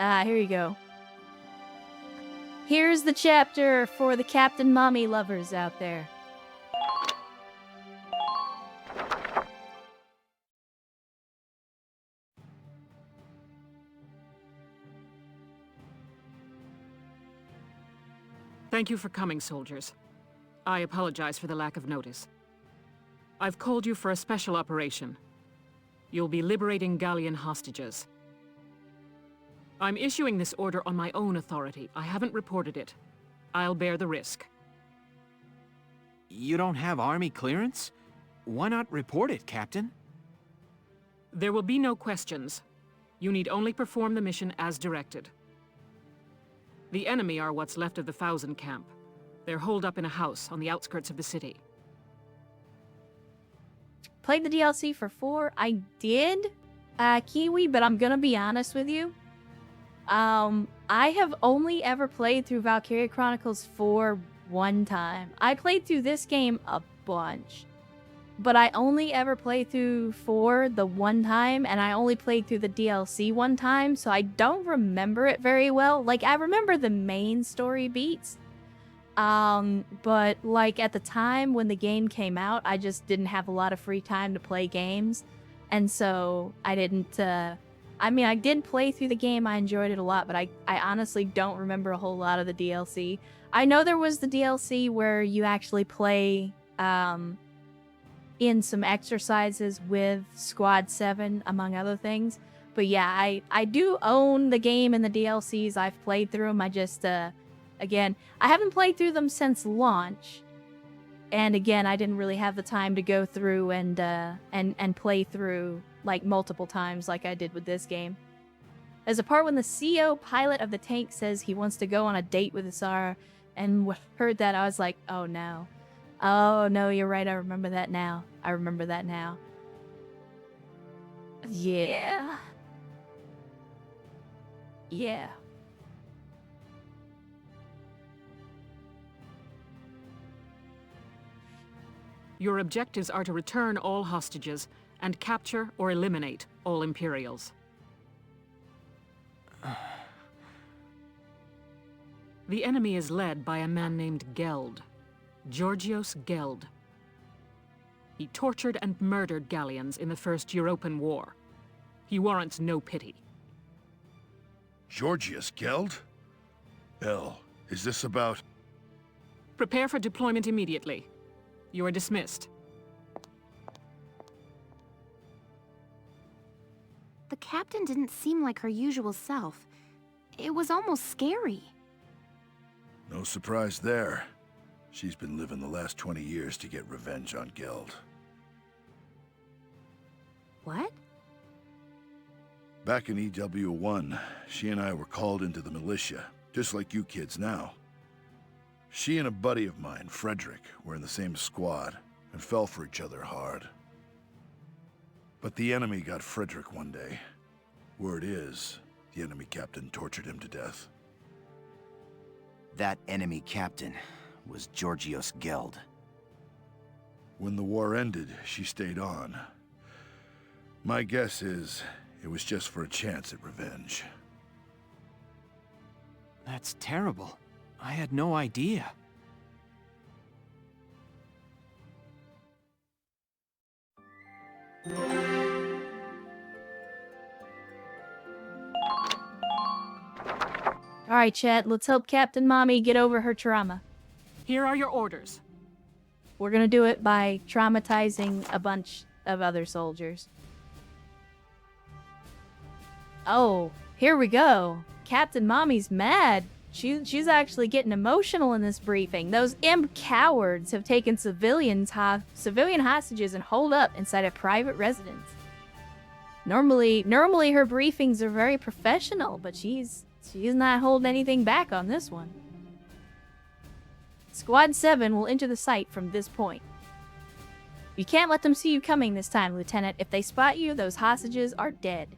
Here you go. Here's the chapter for the Captain Mommy lovers out there. Thank you for coming, soldiers. I apologize for the lack of notice. I've called you for a special operation. You'll be liberating Gallian hostages. I'm issuing this order on my own authority. I haven't reported it. I'll bear the risk. You don't have army clearance? Why not report it, Captain? There will be no questions. You need only perform the mission as directed. The enemy are what's left of the Thousand Camp. They're holed up in a house on the outskirts of the city. Played the DLC for 4. I did, Kiwi, but I'm gonna be honest with you. I have only ever played through Valkyria Chronicles 4 one time. I played through this game a bunch, but I only ever played through 4 the one time, and I only played through the DLC one time, so I don't remember it very well. Like, I remember the main story beats, but like at the time when the game came out, I just didn't have a lot of free time to play games, and so I didn't, I mean, I did play through the game, I enjoyed it a lot, but I honestly don't remember a whole lot of the DLC. I know there was the DLC where you actually play, in some exercises with Squad 7, among other things. But yeah, I do own the game and the DLCs. I've played through them. I just, again, I haven't played through them since launch. And again, I didn't really have the time to go through and play through like multiple times like I did with this game. There's a part when the CO pilot of the tank says he wants to go on a date with Isara, and when I heard that, I was like, oh no. Oh no, you're right, I remember that now. I remember that now. Yeah. Yeah. Your objectives are to return all hostages and capture or eliminate all Imperials. The enemy is led by a man named Geld. Georgios Geld. He tortured and murdered Gallians in the First European War. He warrants no pity. Georgios Geld? L, is this about... Prepare for deployment immediately. You are dismissed. The captain didn't seem like her usual self. It was almost scary. No surprise there. She's been living the last 20 years to get revenge on Geld. What? Back in EW1, she and I were called into the militia, just like you kids now. She and a buddy of mine, Frederick, were in the same squad and fell for each other hard. But the enemy got Frederick one day. Word is, the enemy captain tortured him to death. That enemy captain was Georgios Geld. When the war ended, she stayed on. My guess is, it was just for a chance at revenge. That's terrible. I had no idea. Alright, chat, let's help Captain Mommy get over her trauma. Here are your orders. We're gonna do it by traumatizing a bunch of other soldiers. Oh, here we go. Captain Mommy's mad. She's actually getting emotional in this briefing. Those imp cowards have taken civilian hostages and holed up inside a private residence. Normally her briefings are very professional, but she's not holding anything back on this one. Squad 7 will enter the site from this point. You can't let them see you coming this time, Lieutenant. If they spot you, those hostages are dead.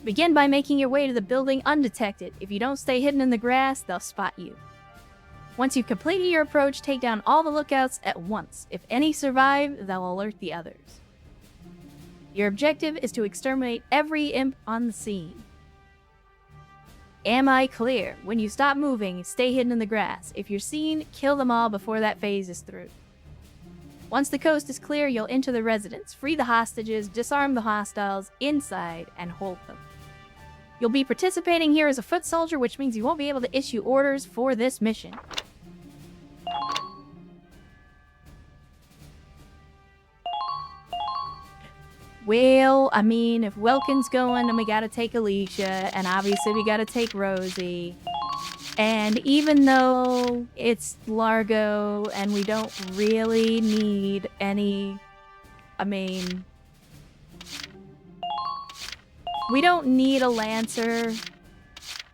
Begin by making your way to the building undetected. If you don't stay hidden in the grass, they'll spot you. Once you've completed your approach, take down all the lookouts at once. If any survive, they'll alert the others. Your objective is to exterminate every imp on the scene. Am I clear? When you stop moving, stay hidden in the grass. If you're seen, kill them all before that phase is through. Once the coast is clear, you'll enter the residence, free the hostages, disarm the hostiles inside, and hold them. You'll be participating here as a foot soldier, which means you won't be able to issue orders for this mission. Well, I mean, if Welkin's going, then we gotta take Alicia, and obviously we gotta take Rosie. And even though it's Largo, and we don't really need any... I mean... We don't need a Lancer,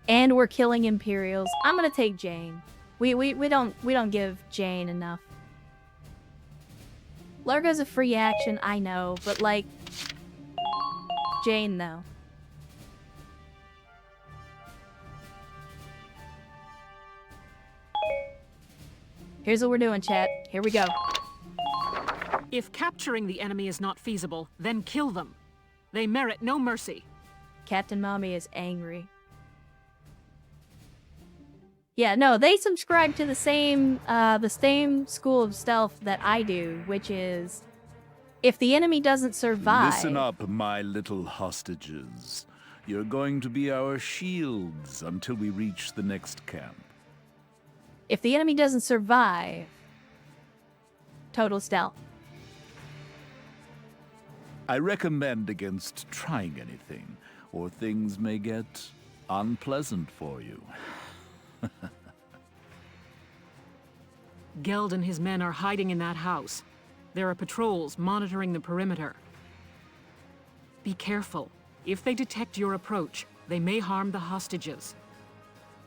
and we're killing Imperials. I'm gonna take Jane. We don't give Jane enough. Largo's a free action, I know, but like... Jane, though. Here's what we're doing, chat. Here we go. If capturing the enemy is not feasible, then kill them. They merit no mercy. Captain Mommy is angry. Yeah, no, they subscribe to the same school of stealth that I do, which is... If the enemy doesn't survive... Listen up, my little hostages. You're going to be our shields until we reach the next camp. If the enemy doesn't survive... Total stealth. I recommend against trying anything, or things may get unpleasant for you. Geld and his men are hiding in that house. There are patrols monitoring the perimeter. Be careful. If they detect your approach, they may harm the hostages.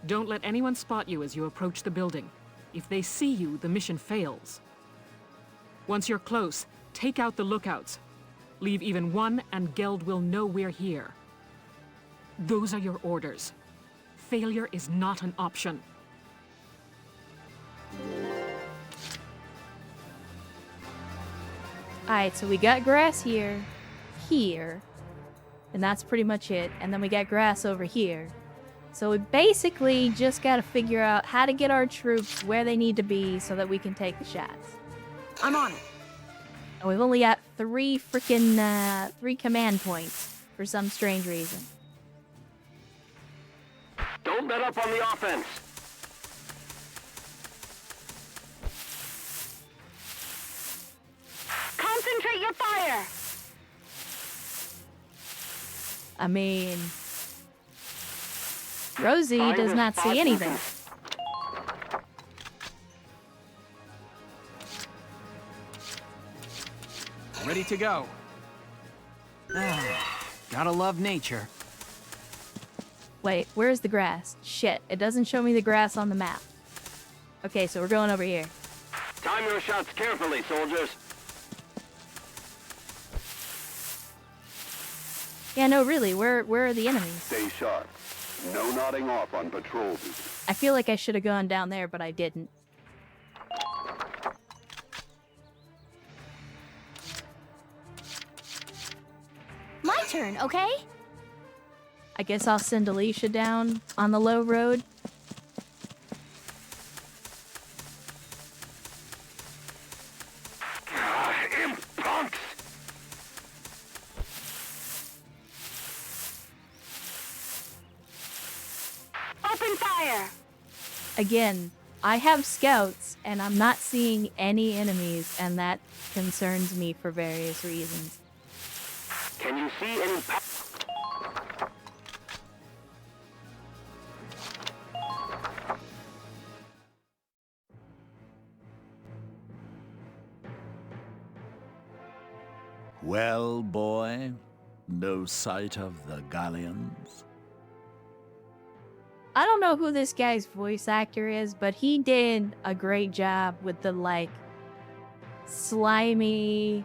Don't let anyone spot you as you approach the building. If they see you, the mission fails. Once you're close, take out the lookouts. Leave even one, and Geld will know we're here. Those are your orders. Failure is not an option. Alright, so we got grass here, and that's pretty much it. And then we got grass over here. So we basically just gotta figure out how to get our troops where they need to be so that we can take the shots. I'm on it. And we've only got three command points for some strange reason. Don't let up on the offense. Concentrate your fire! I mean... Rosie does not see anything. Ready to go. Gotta love nature. Wait, where's the grass? Shit, it doesn't show me the grass on the map. Okay, so we're going over here. Time your shots carefully, soldiers. Yeah, no, really, where are the enemies? Stay sharp. No nodding off on patrol duty. I feel like I should have gone down there, but I didn't. My turn, okay? I guess I'll send Alicia down on the low road. Imp punks! Open fire! Again, I have scouts, and I'm not seeing any enemies, and that concerns me for various reasons. Can you see any Well, boy, no sight of the Gallians? I don't know who this guy's voice actor is, but he did a great job with the, like, slimy,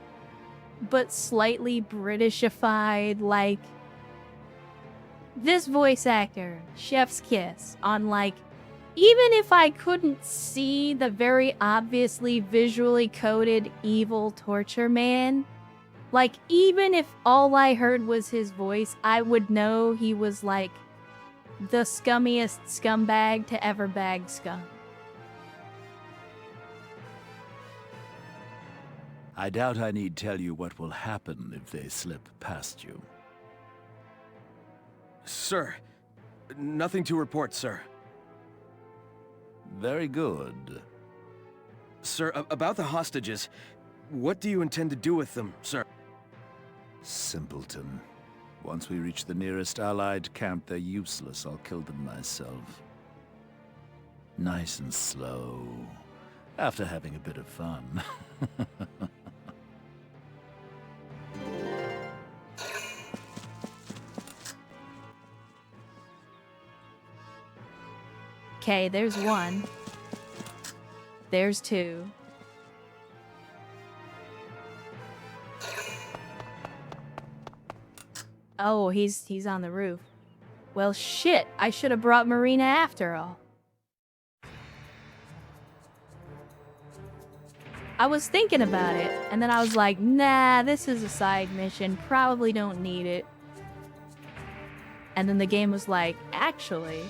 but slightly Britishified, like... This voice actor, Chef's Kiss, on, like... Even if I couldn't see the very obviously visually coded evil torture man, like, even if all I heard was his voice, I would know he was, like, the scummiest scumbag to ever bag scum. I doubt I need tell you what will happen if they slip past you. Sir, nothing to report, sir. Very good. Sir, about the hostages, what do you intend to do with them, sir? Simpleton. Once we reach the nearest Allied camp, they're useless. I'll kill them myself. Nice and slow. After having a bit of fun. Okay, there's one. There's two. Oh, he's on the roof. Well, shit, I should have brought Marina after all. I was thinking about it, and then I was like, nah, this is a side mission, probably don't need it. And then the game was like, actually...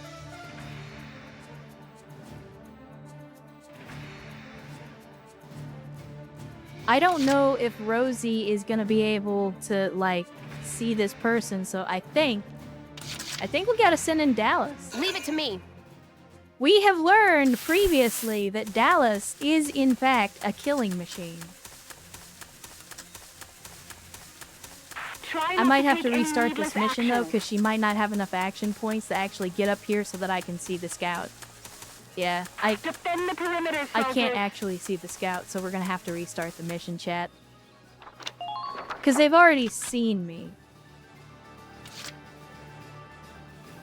I don't know if Rosie is gonna be able to, like, see this person, so I think we gotta send in Dallas. Leave it to me. We have learned previously that Dallas is, in fact, a killing machine. I might have to restart this mission, though, because she might not have enough action points to actually get up here so that I can see the scout. Yeah, Defend the perimeter, I can't actually see the scout, so we're gonna have to restart the mission, chat. Because they've already seen me.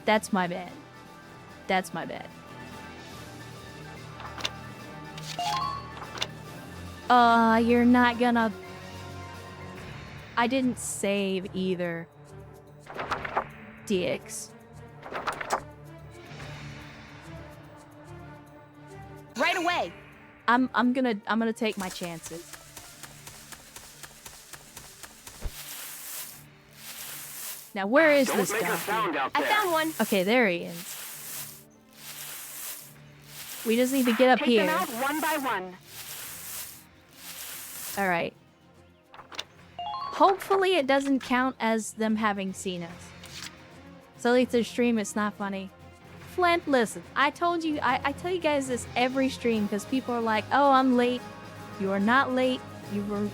That's my bad. That's my bad. You're not gonna... I didn't save either. Dicks. Right away. I'm gonna take my chances. Now, where is Don't this make a guy? sound out I there. found one. Okay, there he is. We just need to get up Take here. them out one by one. All right. Hopefully, it doesn't count as them having seen us. So at least their stream, it's not funny. Flint, listen, I told you, I tell you guys this every stream because people are like, oh, I'm late. You are not late.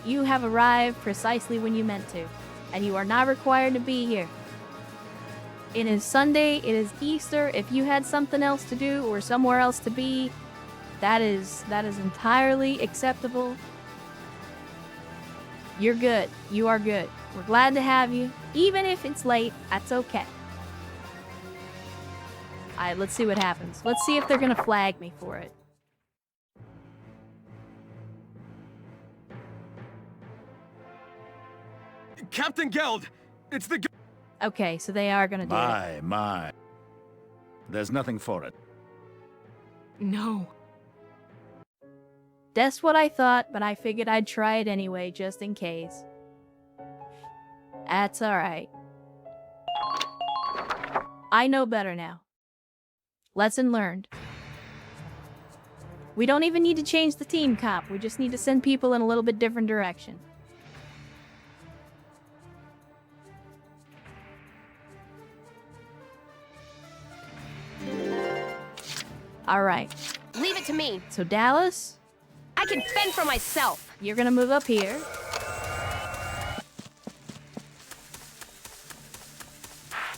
You have arrived precisely when you meant to. And you are not required to be here. It is Sunday, it is Easter. If you had something else to do or somewhere else to be, that is entirely acceptable. You're good. You are good. We're glad to have you. Even if it's late, that's okay. Alright, let's see what happens. Let's see if they're gonna flag me for it. Captain Geld! It's the... Okay, so they are gonna do it. My. There's nothing for it. No. That's what I thought, but I figured I'd try it anyway, just in case. That's alright. I know better now. Lesson learned. We don't even need to change the team comp. We just need to send people in a little bit different direction. Alright. Leave it to me. So Dallas, I can fend for myself. you're gonna move up here.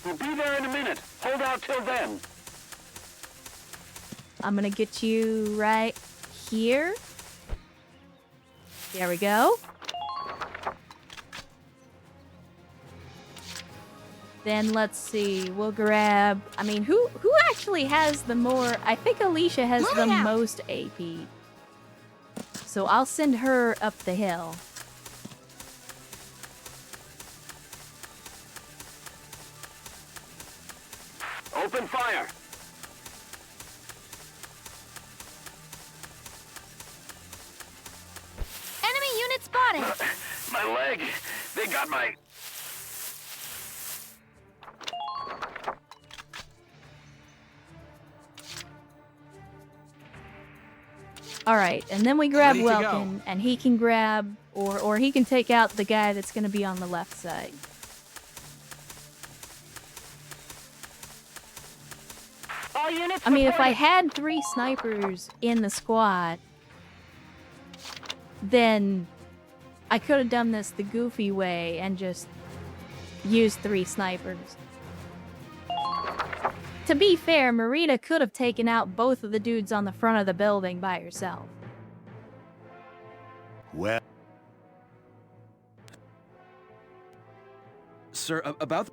We'll be there in a minute. Hold out till then. I'm gonna get you right here. There we go. Then let's see, we'll grab, I mean, who actually has the more, I think Alicia has the Moving out. most AP. So I'll send her up the hill. Open fire. Enemy unit spotted. My leg. They got my... Alright, and then we grab Ready to go. Welkin, and he can grab, or he can take out the guy that's gonna be on the left side. All units I mean, if I reporting. had 3 snipers in the squad, then I could have done this the goofy way and just used 3 snipers. To be fair, Marita could have taken out both of the dudes on the front of the building by herself. Well, Sir, about...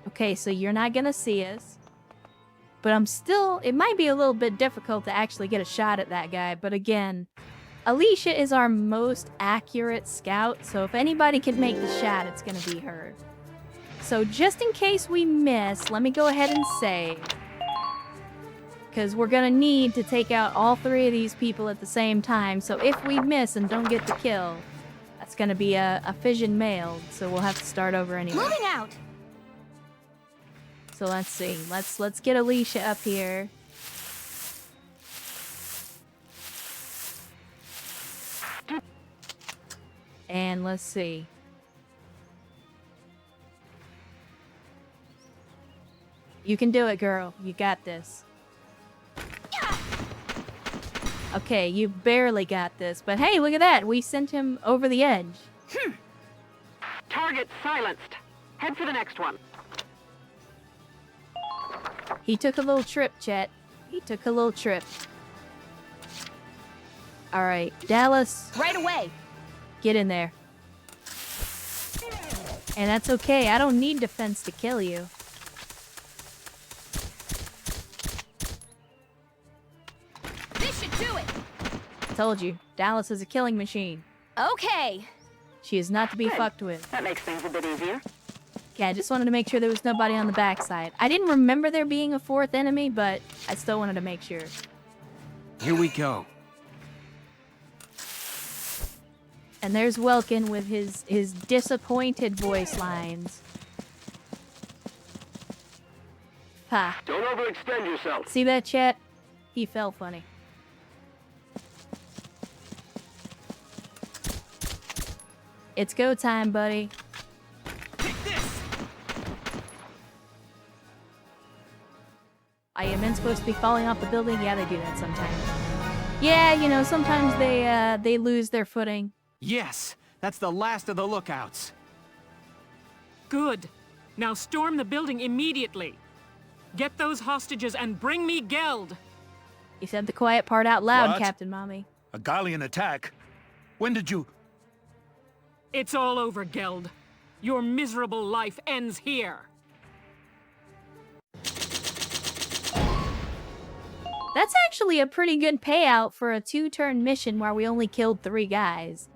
Okay, so you're not gonna see us. But I'm still... It might be a little bit difficult to actually get a shot at that guy, but again, Alicia is our most accurate scout, so if anybody can make the shot, it's gonna be her. So just in case we miss, let me go ahead and save. Because we're gonna need to take out all 3 of these people at the same time, so if we miss and don't get the kill, that's gonna be a fission mailed, so we'll have to start over anyway. Moving out. So let's see. Let's get Alicia up here. And let's see. You can do it, girl. You got this. Okay, you barely got this. But hey, look at that. We sent him over the edge. Target silenced. Head for the next one. He took a little trip, Chet. He took a little trip. Alright, Dallas. Right away. Get in there. And that's okay. I don't need defense to kill you. This should do it. Told you. Dallas is a killing machine. Okay. She is not to be Good. fucked with. That makes things a bit easier. Okay, I just wanted to make sure there was nobody on the backside. I didn't remember there being a 4th enemy, but I still wanted to make sure. Here we go. And there's Welkin with his disappointed voice lines. Ha. Don't overextend yourself. See that, chat? He fell funny. It's go time, buddy. Are your men supposed to be falling off the building? Yeah, they do that sometimes. Yeah, you know, sometimes they lose their footing. Yes, that's the last of the lookouts. Good. Now storm the building immediately. Get those hostages and bring me Geld. You said the quiet part out loud, What? Captain Mommy. A Gallian attack? When did you... It's all over, Geld. Your miserable life ends here. That's actually a pretty good payout for a 2-turn mission where we only killed 3 guys.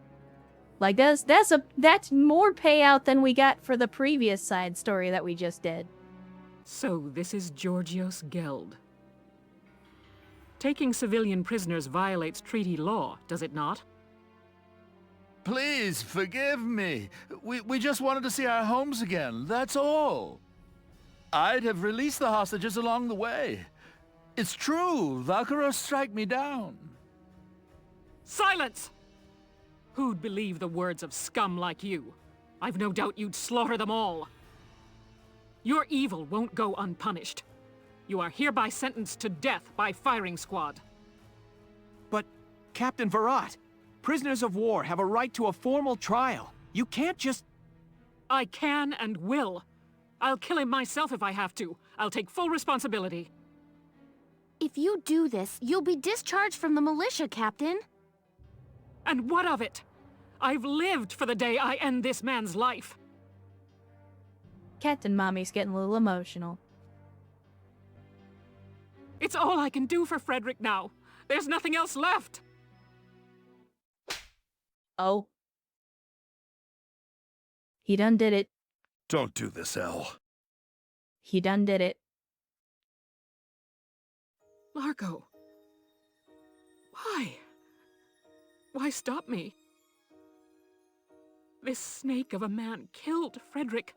Like, that's more payout than we got for the previous side story that we just did. So this is Georgios Geld. Taking civilian prisoners violates treaty law, does it not? Please, forgive me. We just wanted to see our homes again, that's all. I'd have released the hostages along the way. It's true, Valkyria strike me down. Silence! Who'd believe the words of scum like you? I've no doubt you'd slaughter them all. Your evil won't go unpunished. You are hereby sentenced to death by firing squad. But, Captain Virat, prisoners of war have a right to a formal trial. You can't just... I can and will. I'll kill him myself if I have to. I'll take full responsibility. If you do this, you'll be discharged from the militia, Captain. And what of it? I've lived for the day I end this man's life. Captain Mommy's getting a little emotional. It's all I can do for Frederick now. There's nothing else left. Oh. He done did it. don't do this, Elle. He done did it. Largo. Why? Why stop me? This snake of a man killed Frederick.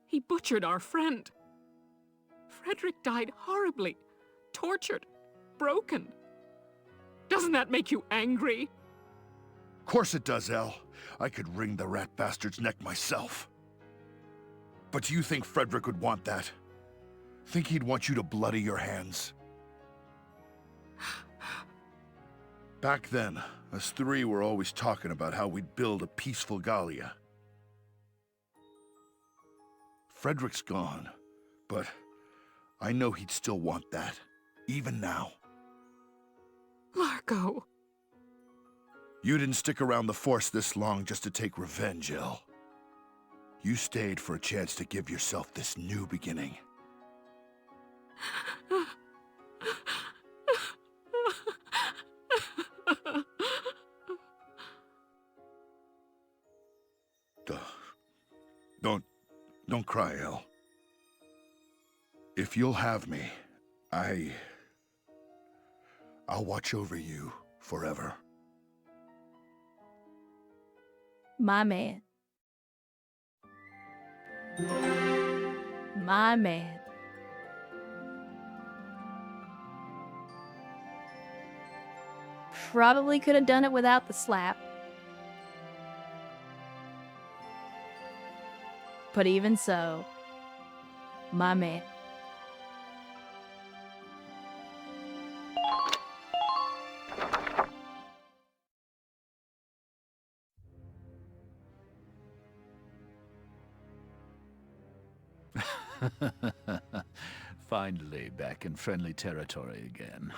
He butchered our friend. Frederick died horribly, tortured, broken. Doesn't that make you angry? Course it does, El. I could wring the rat bastard's neck myself. But do you think Frederick would want that? Think he'd want you to bloody your hands? Back then, us three were always talking about how we'd build a peaceful Gallia. Frederick's gone, but I know he'd still want that, even now. Largo. You didn't stick around the Force this long just to take revenge, El. You stayed for a chance to give yourself this new beginning. Don't cry, El. If you'll have me, I'll watch over you forever. My man. My man. Probably could have done it without the slap. But even so, my man. Finally back in friendly territory again.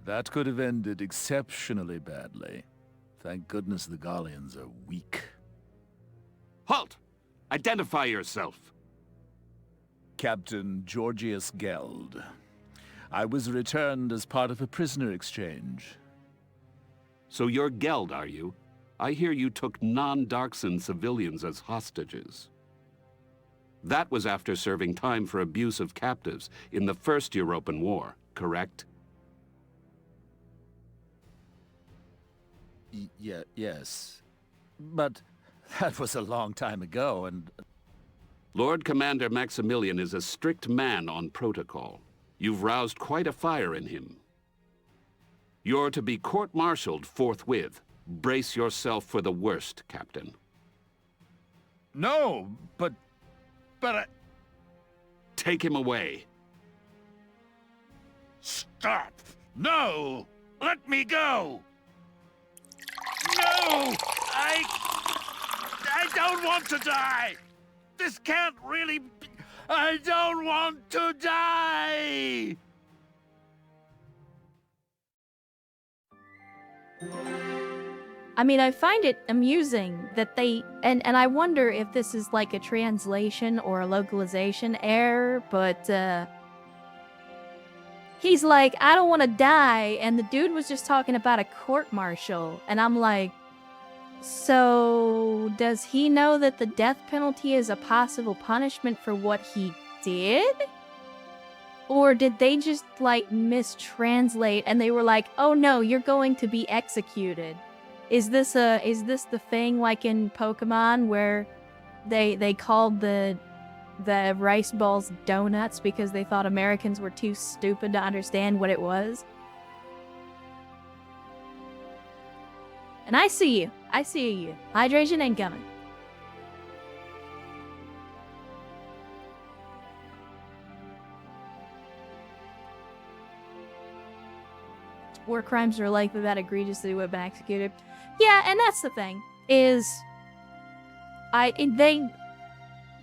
That could have ended exceptionally badly. Thank goodness the Gallians are weak. Halt! Identify yourself. Captain Georgius Geld. I was returned as part of a prisoner exchange. So you're Geld, are you? I hear you took non-Darkson civilians as hostages. That was after serving time for abuse of captives in the First European War, correct? Yes. But that was a long time ago, and... Lord Commander Maximilian is a strict man on protocol. You've roused quite a fire in him. You're to be court-martialed forthwith. Brace yourself for the worst, Captain. No, but I... Take him away. Stop! No! Let me go! No! I don't want to die! This can't really be... I don't want to die! I mean, I find it amusing that they... And I wonder if this is like a translation or a localization error, but, he's like, I don't want to die, and the dude was just talking about a court-martial, and I'm like, so does he know that the death penalty is a possible punishment for what he did? Or did they just, like, mistranslate, and they were like, oh no, you're going to be executed? Is this the thing like in Pokemon where they called the rice balls donuts because they thought Americans were too stupid to understand what it was? And I see you. I see you. Hydration incoming. War crimes are likely that egregious that he would have been executed. Yeah, and that's the thing, is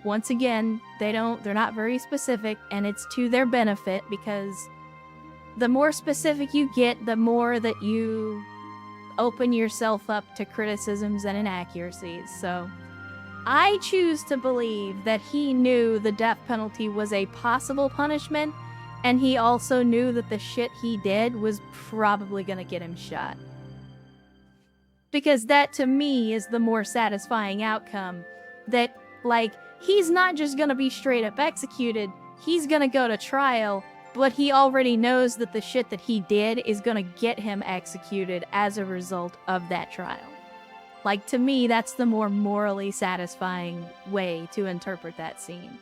once again, they're not very specific, and it's to their benefit, because the more specific you get, the more that you open yourself up to criticisms and inaccuracies. So I choose to believe that he knew the death penalty was a possible punishment, and he also knew that the shit he did was probably gonna get him shot. Because that, to me, is the more satisfying outcome. That, like, he's not just gonna be straight up executed, he's gonna go to trial, But he already knows that the shit that he did is gonna get him executed as a result of that trial. Like, to me, that's the more morally satisfying way to interpret that scene.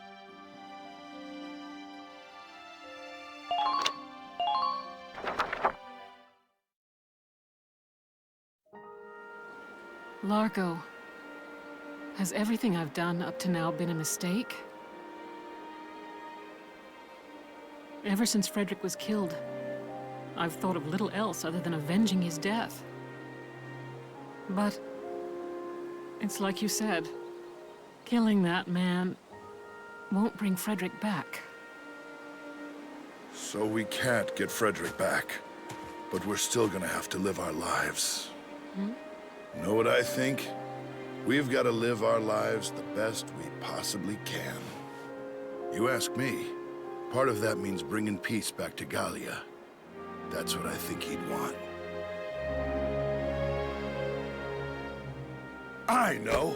Largo, has everything I've done up to now been a mistake? Ever since Frederick was killed, I've thought of little else other than avenging his death. But it's like you said, killing that man won't bring Frederick back. So we can't get Frederick back, but we're still gonna have to live our lives. Know what I think? We've got to live our lives the best we possibly can. You ask me, part of that means bringing peace back to Gallia. That's what I think he'd want. I know.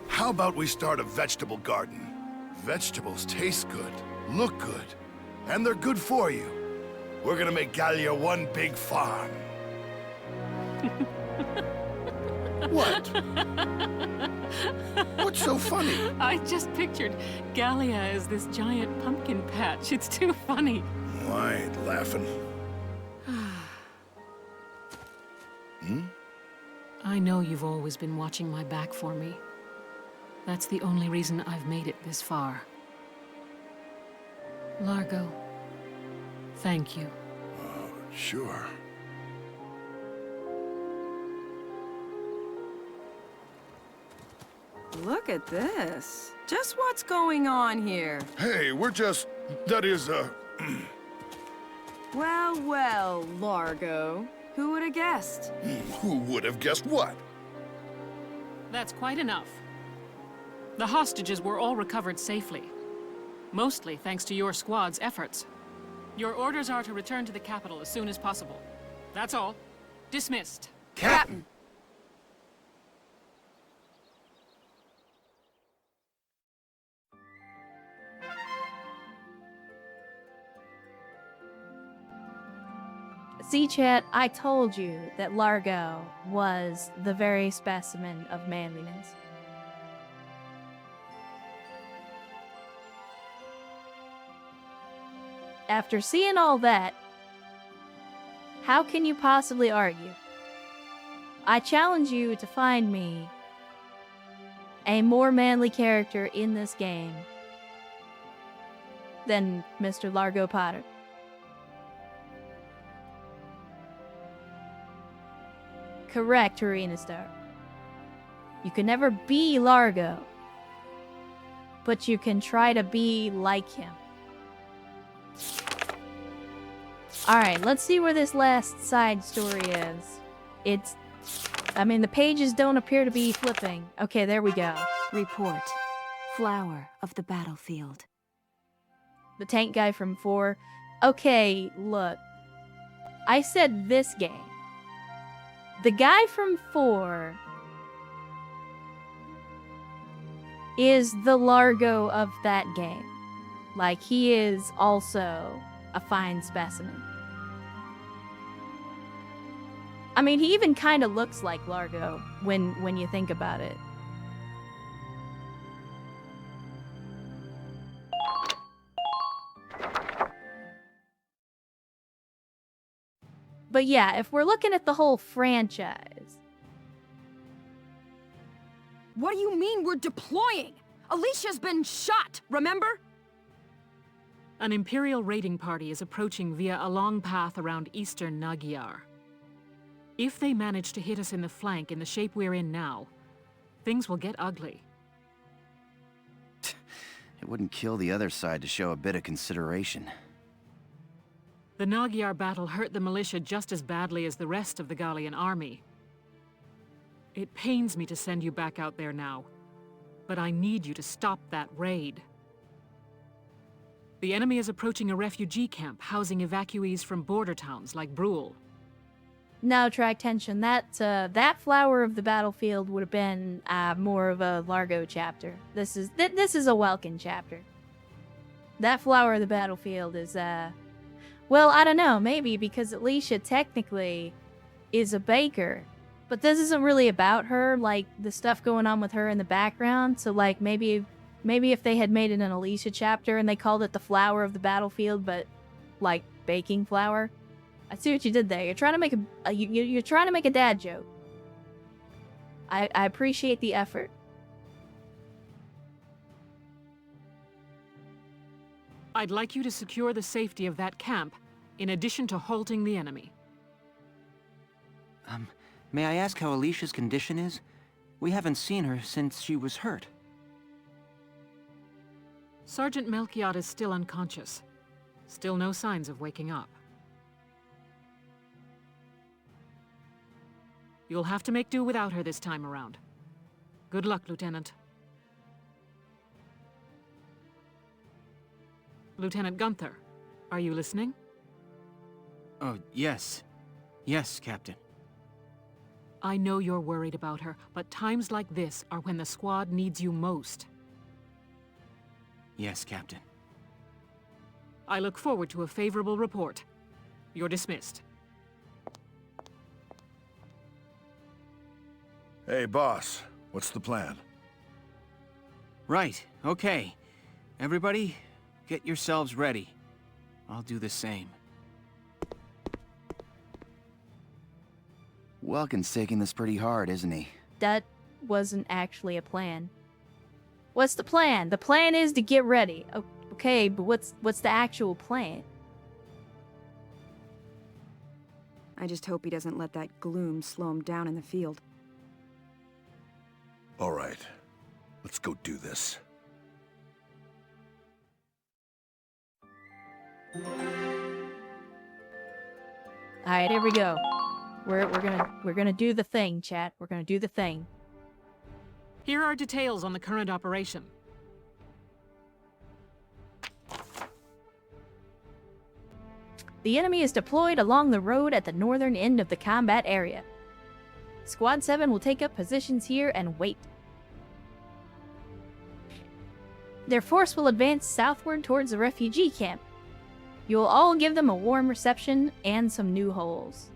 How about we start a vegetable garden? Vegetables taste good, look good, and they're good for you. We're gonna make Gallia one big farm. What? What's so funny? I just pictured Gallia as this giant pumpkin patch. It's too funny. I ain't laughing. I know you've always been watching my back for me. That's the only reason I've made it this far. Largo, thank you. Sure. Look at this. Just what's going on here? Hey, we're just... that is, Well, well, Largo. Who would have guessed? Who would have guessed what? That's quite enough. The hostages were all recovered safely. Mostly thanks to your squad's efforts. Your orders are to return to the capital as soon as possible. That's all. Dismissed. Captain! See, chat, I told you that Largo was the very specimen of manliness. After seeing all that, how can you possibly argue? I challenge you to find me a more manly character in this game than Mr. Largo Potter. Correct, Harina Star. You can never be Largo, but you can try to be like him. Alright, let's see where this last side story is. The pages don't appear to be flipping. Okay, there we go. Report. Flower of the battlefield. The tank guy from 4. Okay, look. I said this game. The guy from 4 is the Largo of that game. Like, he is also a fine specimen. I mean, he even kind of looks like Largo when you think about it. But yeah, if we're looking at the whole franchise... What do you mean we're deploying? Alicia's been shot, remember? An Imperial raiding party is approaching via a long path around eastern Magyar. If they manage to hit us in the flank in the shape we're in now, things will get ugly. It wouldn't kill the other side to show a bit of consideration. The Magyar battle hurt the militia just as badly as the rest of the Gallian army. It pains me to send you back out there now, but I need you to stop that raid. The enemy is approaching a refugee camp housing evacuees from border towns like Brule. No, track tension. That flower of the battlefield would have been more of a Largo chapter. This is a Welkin chapter. that flower of the battlefield is, well, I don't know, maybe because Alicia technically is a baker. But this isn't really about her, like, the stuff going on with her in the background. So, like, maybe if they had made it an Alicia chapter and they called it the flower of the battlefield, but, like, baking flour. I see what you did there. You're trying to make you're trying to make a dad joke. I appreciate the effort. I'd like you to secure the safety of that camp, in addition to halting the enemy. May I ask how Alicia's condition is? We haven't seen her since she was hurt. Sergeant Melchiot is still unconscious. Still no signs of waking up. You'll have to make do without her this time around. Good luck, Lieutenant. Lieutenant Gunther, are you listening? Oh, yes. Yes, Captain. I know you're worried about her, but times like this are when the squad needs you most. Yes, Captain. I look forward to a favorable report. You're dismissed. Hey, boss. What's the plan? Right, okay. Everybody, get yourselves ready. I'll do the same. Welkin's taking this pretty hard, isn't he? That wasn't actually a plan. What's the plan? The plan is to get ready. Okay, but what's the actual plan? I just hope he doesn't let that gloom slow him down in the field. All right. Let's go do this. Alright, here we go. We're gonna do the thing, chat. We're gonna do the thing. Here are details on the current operation. The enemy is deployed along the road at the northern end of the combat area. Squad 7 will take up positions here and wait. Their force will advance southward towards the refugee camp. You will all give them a warm reception and some new holes.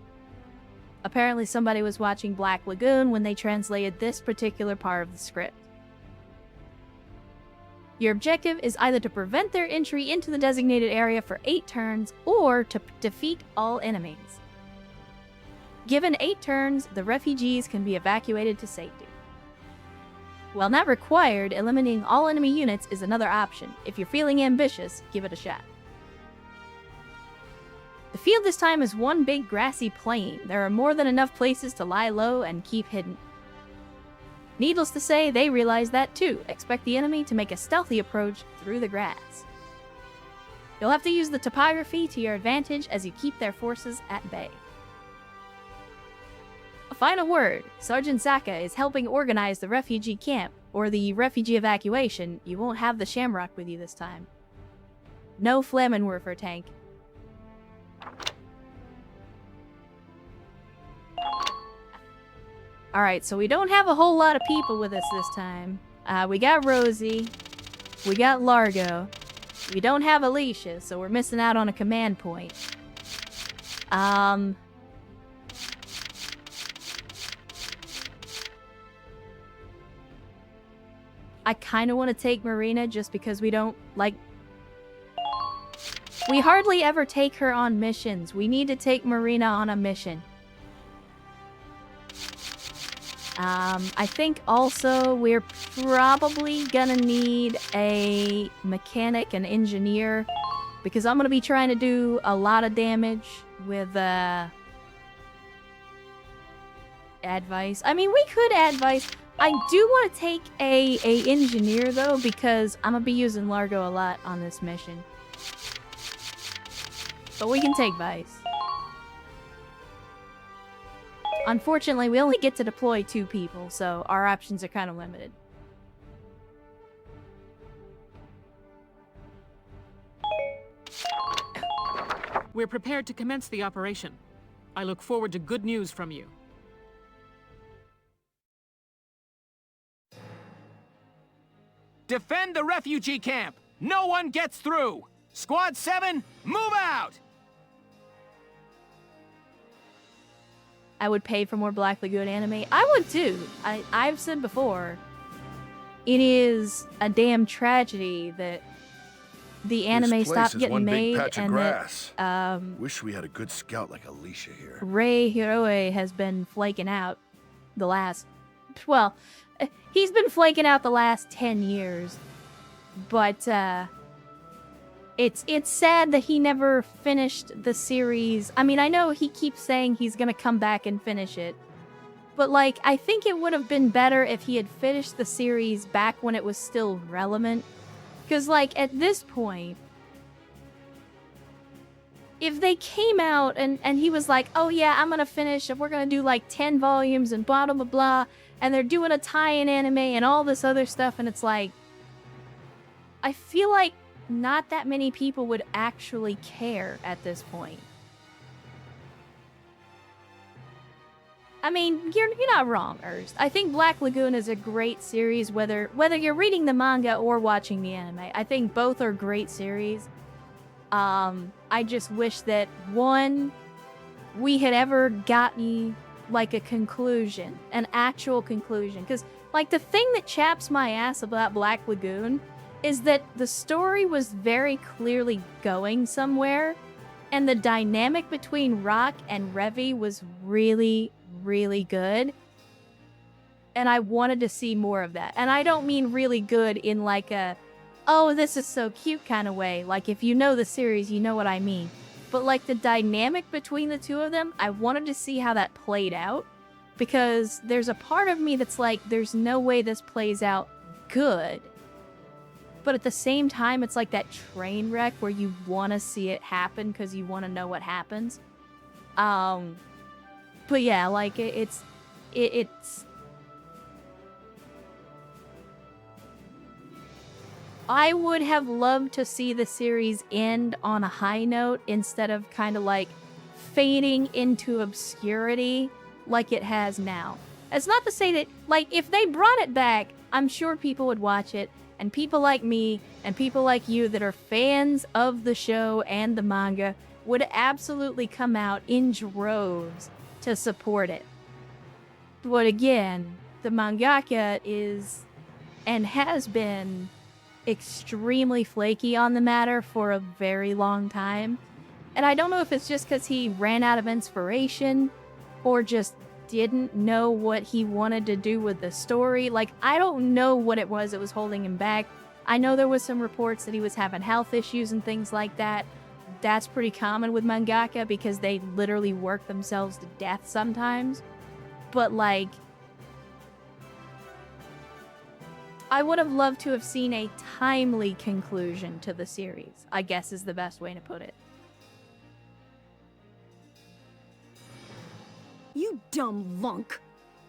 Apparently somebody was watching Black Lagoon when they translated this particular part of the script. Your objective is either to prevent their entry into the designated area for 8 turns, or to defeat all enemies. Given 8 turns, the refugees can be evacuated to safety. While not required, eliminating all enemy units is another option. If you're feeling ambitious, give it a shot. The field this time is one big grassy plain. There are more than enough places to lie low and keep hidden. Needless to say, they realize that too. Expect the enemy to make a stealthy approach through the grass. You'll have to use the topography to your advantage as you keep their forces at bay. A final word, Sergeant Saka is helping organize the refugee camp, or the refugee evacuation. You won't have the Shamrock with you this time. No Flammenwerfer tank. Alright, so we don't have a whole lot of people with us this time. We got Rosie. We got Largo. We don't have Alicia, so we're missing out on a command point. I kind of want to take Marina just because we don't, like... We hardly ever take her on missions. We need to take Marina on a mission. I think also we're probably gonna need a mechanic and engineer, because I'm gonna be trying to do a lot of damage with advice. I mean, we could advice. I do want to take a engineer though, because I'm gonna be using Largo a lot on this mission. But we can take Vice. Unfortunately, we only get to deploy 2 people, so our options are kind of limited. We're prepared to commence the operation. I look forward to good news from you. Defend the refugee camp! No one gets through! Squad 7, move out! I would pay for more Black Lagoon anime. I would too. I've said before, it is a damn tragedy that the anime stopped getting made, and that Wish we had a good scout like Alicia here. Rei Hiroe has been flaking out the last, well, he's been flaking out the last 10 years, but it's sad that he never finished the series. I mean, I know he keeps saying he's gonna come back and finish it, but like, I think it would have been better if he had finished the series back when it was still relevant. Because, like, at this point, if they came out and he was like, oh yeah, I'm gonna finish, and we're gonna do like 10 volumes and blah, blah, blah, and they're doing a tie-in anime and all this other stuff, and it's like, I feel like not that many people would actually care at this point. I mean, you're not wrong, Ernst. I think Black Lagoon is a great series, whether you're reading the manga or watching the anime. I think both are great series. I just wish that, one, we had ever gotten, like, a conclusion, an actual conclusion. Because, like, the thing that chaps my ass about Black Lagoon is that the story was very clearly going somewhere, and the dynamic between Rock and Revi was really, really good, and I wanted to see more of that. And I don't mean really good in like a, oh, this is so cute kind of way. Like, if you know the series, you know what I mean. But like, the dynamic between the two of them, I wanted to see how that played out, because there's a part of me that's like, there's no way this plays out good. But at the same time, it's like that train wreck where you want to see it happen because you want to know what happens. But yeah, like, it's... I would have loved to see the series end on a high note instead of kind of like fading into obscurity like it has now. It's not to say that, like, if they brought it back, I'm sure people would watch it, and people like me and people like you that are fans of the show and the manga would absolutely come out in droves to support it. But again, the mangaka is and has been extremely flaky on the matter for a very long time. And I don't know if it's just because he ran out of inspiration or just didn't know what he wanted to do with the story. Like, I don't know what it was that was holding him back. I know there was some reports that he was having health issues and things like that. That's pretty common with mangaka because they literally work themselves to death sometimes. But like, I would have loved to have seen a timely conclusion to the series, I guess is the best way to put it. You dumb lunk.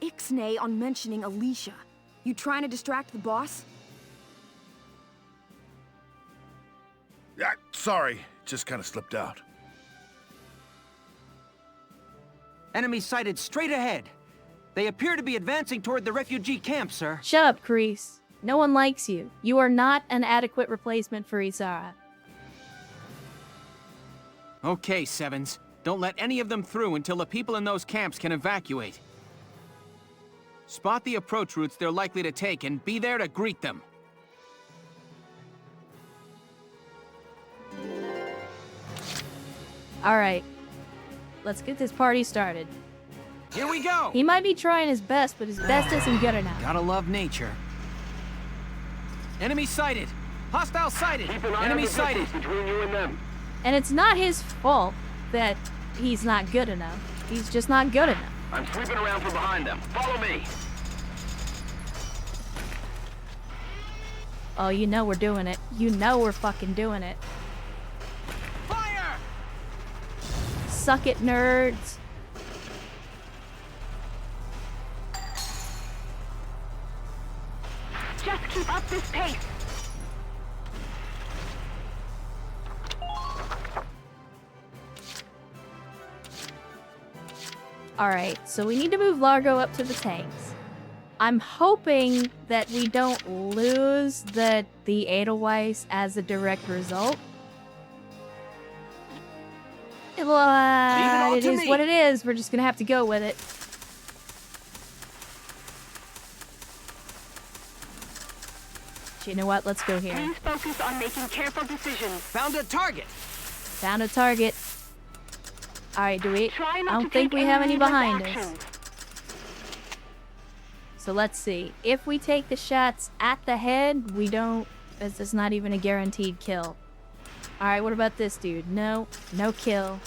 Ixnay on mentioning Alicia. You trying to distract the boss? Sorry, just kind of slipped out. Enemies sighted straight ahead. They appear to be advancing toward the refugee camp, sir. Shut up, Kreese. No one likes you. You are not an adequate replacement for Isara. Okay, Sevens. Don't let any of them through until the people in those camps can evacuate. Spot the approach routes they're likely to take and be there to greet them. Alright. Let's get this party started. Here we go! He might be trying his best, but his best isn't good enough. Gotta love nature. Enemy sighted! Hostile sighted! Enemy sighted! Between you and them. And it's not his fault that he's not good enough. He's just not good enough. I'm sweeping around from behind them. Follow me! Oh, you know we're doing it. You know we're fucking doing it. Fire! Suck it, nerds. Just keep up this pace. Alright, so we need to move Largo up to the tanks. I'm hoping that we don't lose the Edelweiss as a direct result. Well, it is what it is. We're just gonna have to go with it. But you know what? Let's go here. Please focus on making careful decisions. Found a target. Found a target. Alright, do we? Try I not don't to think take we have any any behind us. actions. So let's see. If we take the shots at the head, we don't... It's not even a guaranteed kill. Alright, what about this dude? No. No kill.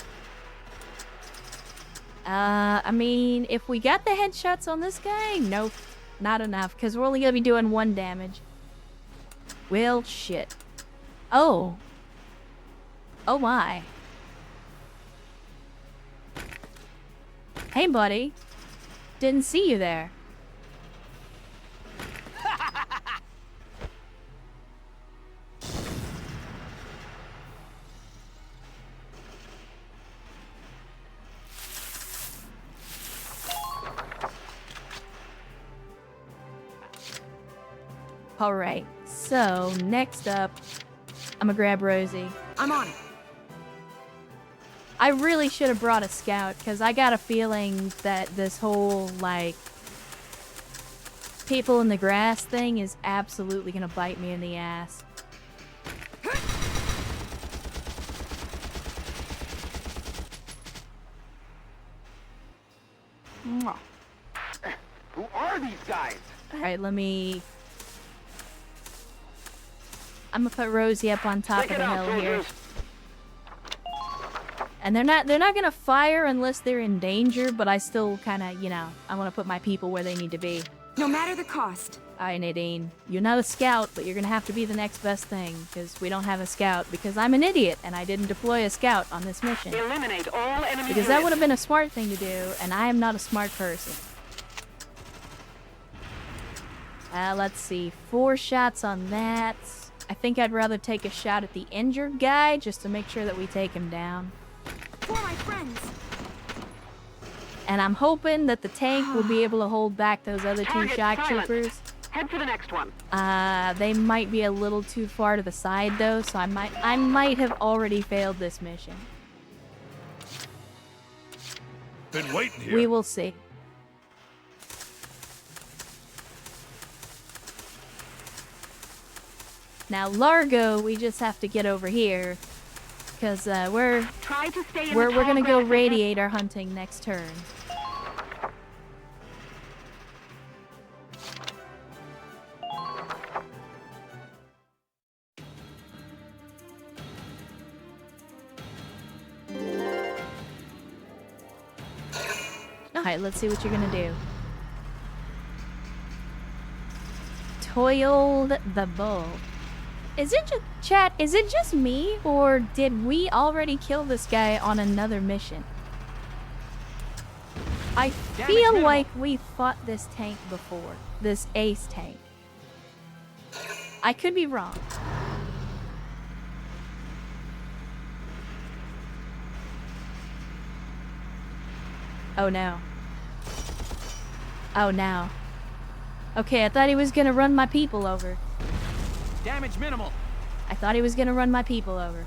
I mean, if we got the headshots on this guy, nope. Not enough, because we're only going to be doing 1 damage. Well, shit. Oh. Oh my. Hey, buddy. Didn't see you there. Alright, so next up, I'm gonna grab Rosie. I'm on it. I really should have brought a scout, because I got a feeling that this whole, like, people in the grass thing is absolutely gonna bite me in the ass. Who are these guys? Alright, let me... I'm gonna put Rosie up on top of the hill here. And they're not gonna fire unless they're in danger, but I still kinda, you know, I wanna put my people where they need to be. No matter the cost. Alright, Nadine. You're not a scout, but you're gonna have to be the next best thing, because we don't have a scout, because I'm an idiot, and I didn't deploy a scout on this mission. Eliminate all enemy Because that would have been a smart thing to do, and I am not a smart person. Let's see. 4 shots on that. I think I'd rather take a shot at the injured guy, just to make sure that we take him down. For my friends. And I'm hoping that the tank will be able to hold back those other 2 Target shock silence. troopers. Head for the next one. They might be a little too far to the side though, so I might have already failed this mission. Been waiting here. We will see. Now Largo, we just have to get over here, because we're Try to stay in we're the tall gonna go grass. radiator hunting next turn. Alright, let's see what you're gonna do. Toiled the bull. Is it just, chat, is it just me, or did we already kill this guy on another mission? I feel like we fought this tank before. This ace tank. I could be wrong. Oh no. Oh no. Okay, I thought he was gonna run my people over. Damage minimal. I thought he was gonna run my people over.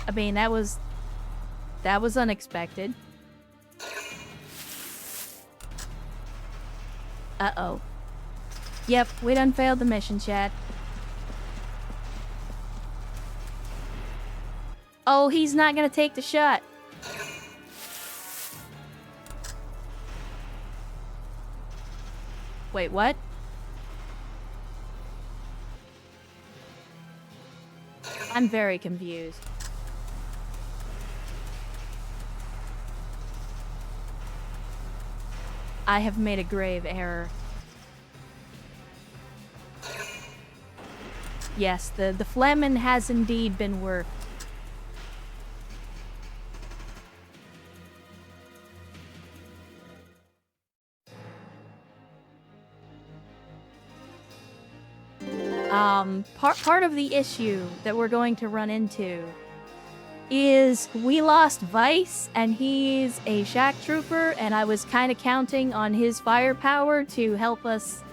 I mean, that was unexpected. Uh-oh. Yep, we done failed the mission, chat. Oh, he's not gonna take the shot. Wait, what? I'm very confused. I have made a grave error. Yes, the Flemin has indeed been worked. Part of the issue that we're going to run into is we lost Vice, and he's a shack trooper, and I was kind of counting on his firepower to help us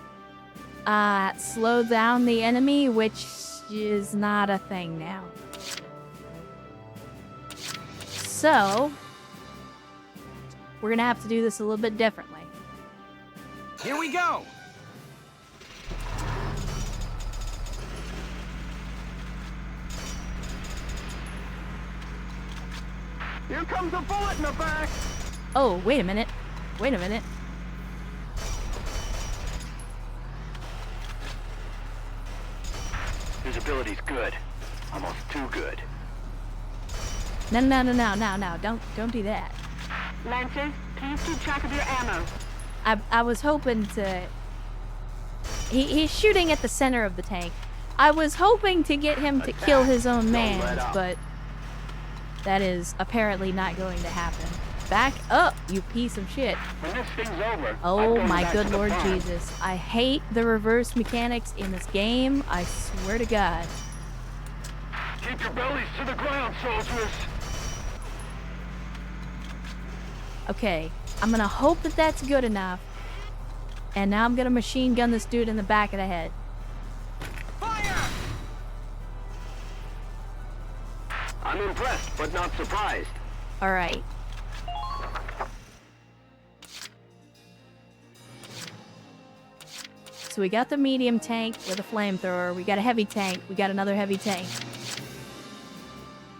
slow down the enemy, which is not a thing now. So, we're gonna have to do this a little bit differently. Here we go! Here comes a bullet in the back! Oh, wait a minute. Wait a minute. Visibility's good. Almost too good. No. Don't do that. Lancers, please keep track of your ammo. I was hoping to... He's shooting at the center of the tank. I was hoping to get him to kill his own man, but that is apparently not going to happen. Back up, you piece of shit. When this thing's over, Oh my good Lord Jesus. I hate the reverse mechanics in this game. I swear to God. Keep your bellies to the ground, soldiers! Okay, I'm gonna hope that that's good enough. And now I'm gonna machine gun this dude in the back of the head. Fire! I'm impressed, but not surprised. Alright. So we got the medium tank with a flamethrower. We got a heavy tank. We got another heavy tank.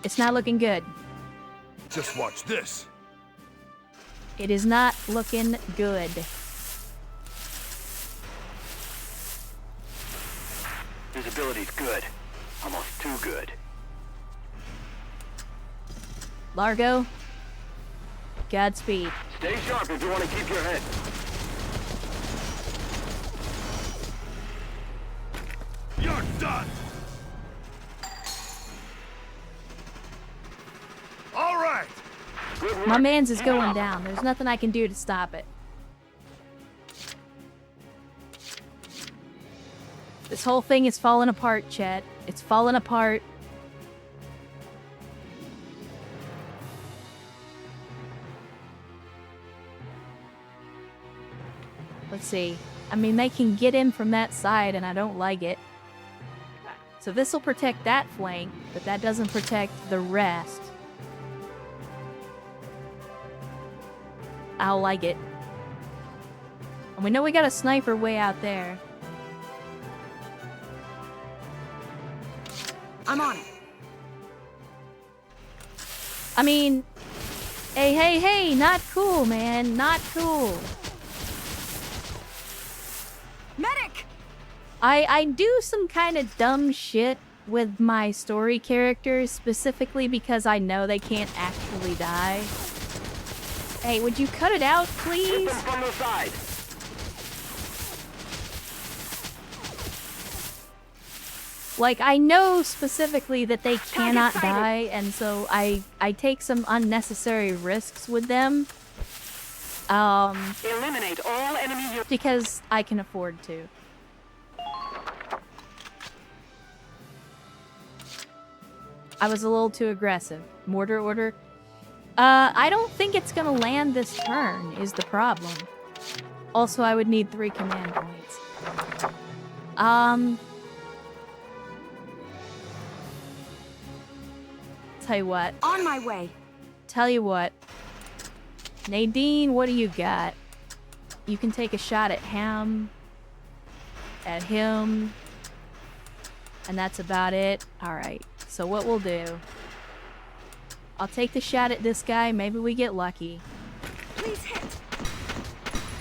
It's not looking good. Just watch this. It is not looking good. Visibility's good. Almost too good. Largo, Godspeed. Stay sharp if you want to keep your head. You're done. All right. Good work. My man's is Keep it going up. down. There's nothing I can do to stop it. This whole thing is falling apart, Chet. It's falling apart. Let's see. I mean, they can get in from that side, and I don't like it. So this will protect that flank, but that doesn't protect the rest. I'll like it. And we know we got a sniper way out there. I'm on it. I mean, hey, not cool, man. Not cool. Medic! I do some kind of dumb shit with my story characters, specifically because I know they can't actually die. Hey, would you cut it out, Hit please? them from the side. Like, I know specifically that they cannot die, and so I take some unnecessary risks with them. Eliminate all enemy units. Because I can afford to. I was a little too aggressive. Mortar order. I don't think it's gonna land this turn, is the problem. Also, I would need 3 command points. Tell you what. On my way. Tell you what. Nadine, what do you got? You can take a shot at him. At him. And that's about it. Alright. So what we'll do... I'll take the shot at this guy. Maybe we get lucky. Please hit.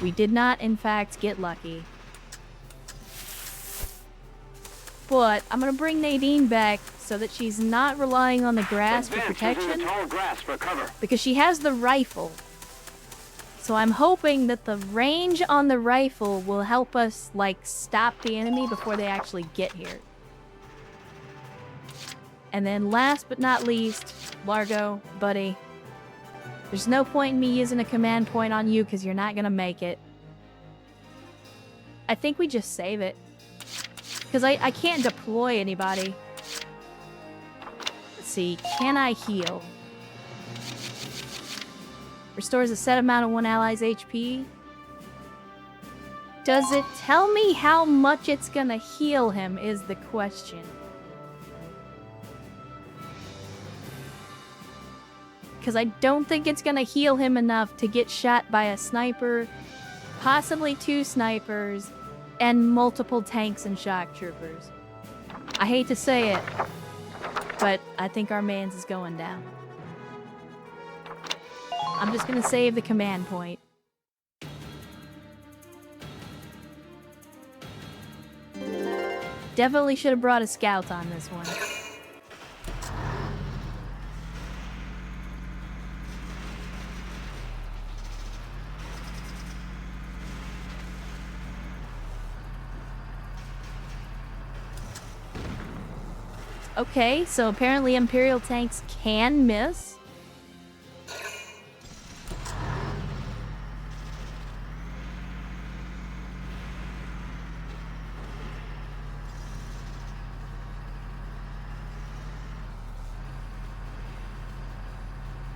We did not, in fact, get lucky. But I'm gonna bring Nadine back so that she's not relying on the grass for Advance using protection. the tall grass for cover. Because she has the rifle. So I'm hoping that the range on the rifle will help us, like, stop the enemy before they actually get here. And then last but not least, Largo, buddy. There's no point in me using a command point on you because you're not gonna make it. I think we just save it. Because I can't deploy anybody. Let's see. Can I heal? Restores a set amount of one ally's HP. Does it tell me how much it's gonna heal him is the question. Because I don't think it's gonna heal him enough to get shot by a sniper, possibly 2 snipers, and multiple tanks and shock troopers. I hate to say it, but I think our man's is going down. I'm just gonna save the command point. Definitely should have brought a scout on this one. Okay, so apparently Imperial tanks can miss.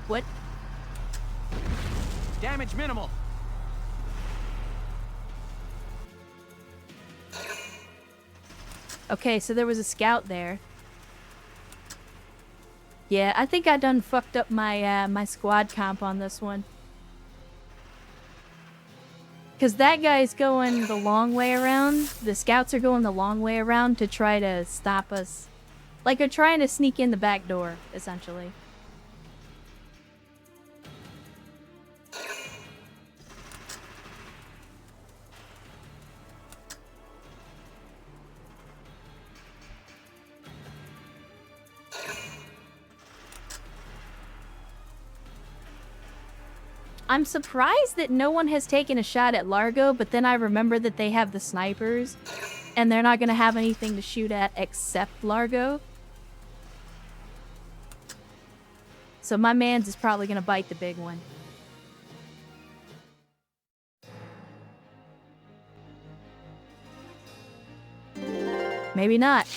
What? Damage minimal. Okay, so there was a scout there. Yeah, I think I done fucked up my my squad comp on this one. Because that guy's going the long way around. The scouts are going the long way around to try to stop us. Like they're trying to sneak in the back door, essentially. I'm surprised that no one has taken a shot at Largo, but then I remember that they have the snipers, and they're not going to have anything to shoot at except Largo. So my man's is probably going to bite the big one. Maybe not.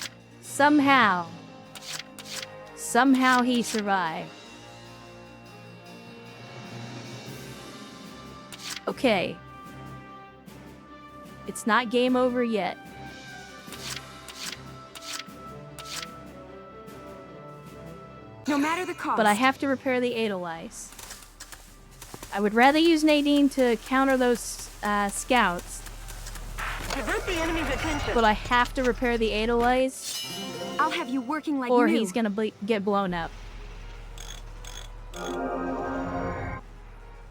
Somehow he survived. Okay. It's not game over yet. No matter the cost. But I have to repair the Edelweiss. I would rather use Nadine to counter those scouts. Divert the enemy's attention. But I have to repair the Edelweiss. I'll have you working like or new. he's gonna get blown up.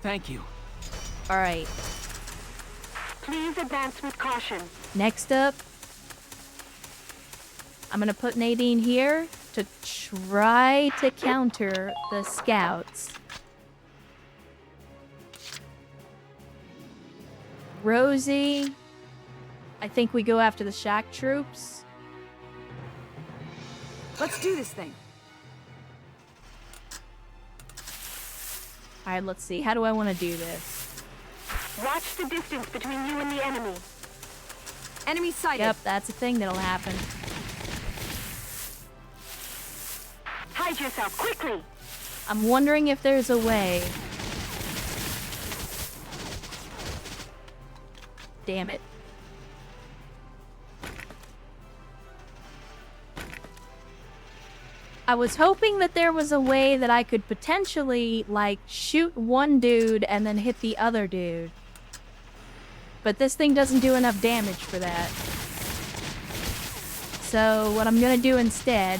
Thank you. Alright. Please advance with caution. Next up, I'm gonna put Nadine here to try to counter the scouts. Rosie, I think we go after the shock troops. Let's do this thing. Alright, let's see. How do I want to do this? Watch the distance between you and the enemy. Enemy sighted. Yep, that's a thing that'll happen. Hide yourself, quickly! I'm wondering if there's a way. Damn it. I was hoping that there was a way that I could potentially, like, shoot one dude and then hit the other dude. But this thing doesn't do enough damage for that. So what I'm gonna do instead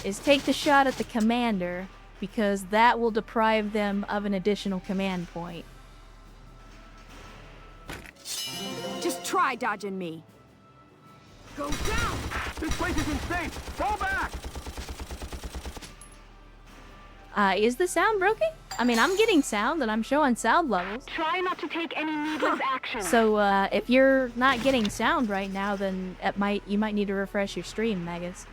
is take the shot at the commander, because that will deprive them of an additional command point. Just try dodging me. Go down! This place isn't safe! Fall back! Is the sound broken? I mean, I'm getting sound and I'm showing sound levels. Try not to take any needless action. So, if you're not getting sound right now, then you might need to refresh your stream, Megas.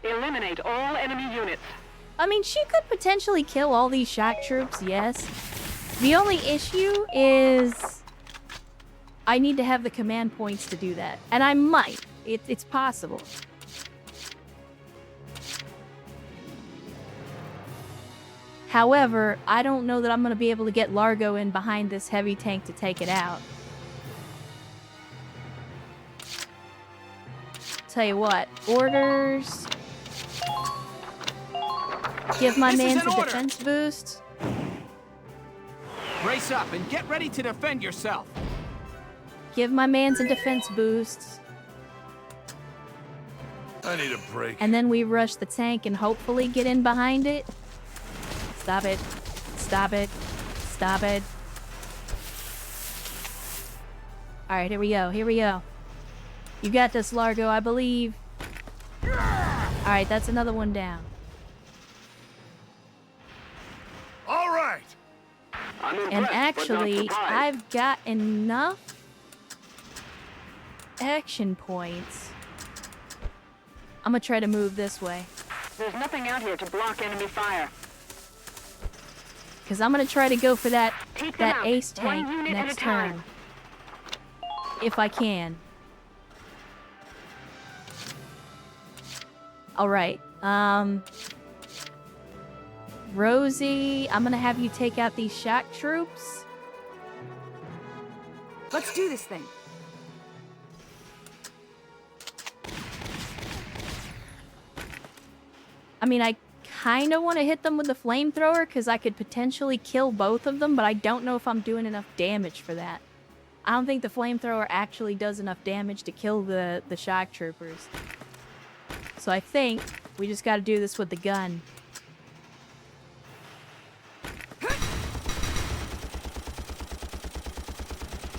Eliminate all enemy units. I mean, she could potentially kill all these shock troops, yes. The only issue is I need to have the command points to do that. And I might. It's possible. However, I don't know that I'm going to be able to get Largo in behind this heavy tank to take it out. Tell you what, orders. Give my man a defense boost. Brace up and get ready to defend yourself. Give my man a defense boost. I need a break. And then we rush the tank and hopefully get in behind it. Stop it. Stop it. Stop it. Alright, here we go. Here we go. You got this, Largo, I believe. Alright, that's another one down. All right. And actually, I've got enough action points. I'm gonna try to move this way. There's nothing out here to block enemy fire. Because I'm gonna try to go for that out, ace tank one unit next at a time. turn. If I can. Alright, Rosie, I'm gonna have you take out these shock troops. Let's do this thing. I mean, I kind of want to hit them with the flamethrower because I could potentially kill both of them, but I don't know if I'm doing enough damage for that. I don't think the flamethrower actually does enough damage to kill the shock troopers. So I think we just got to do this with the gun.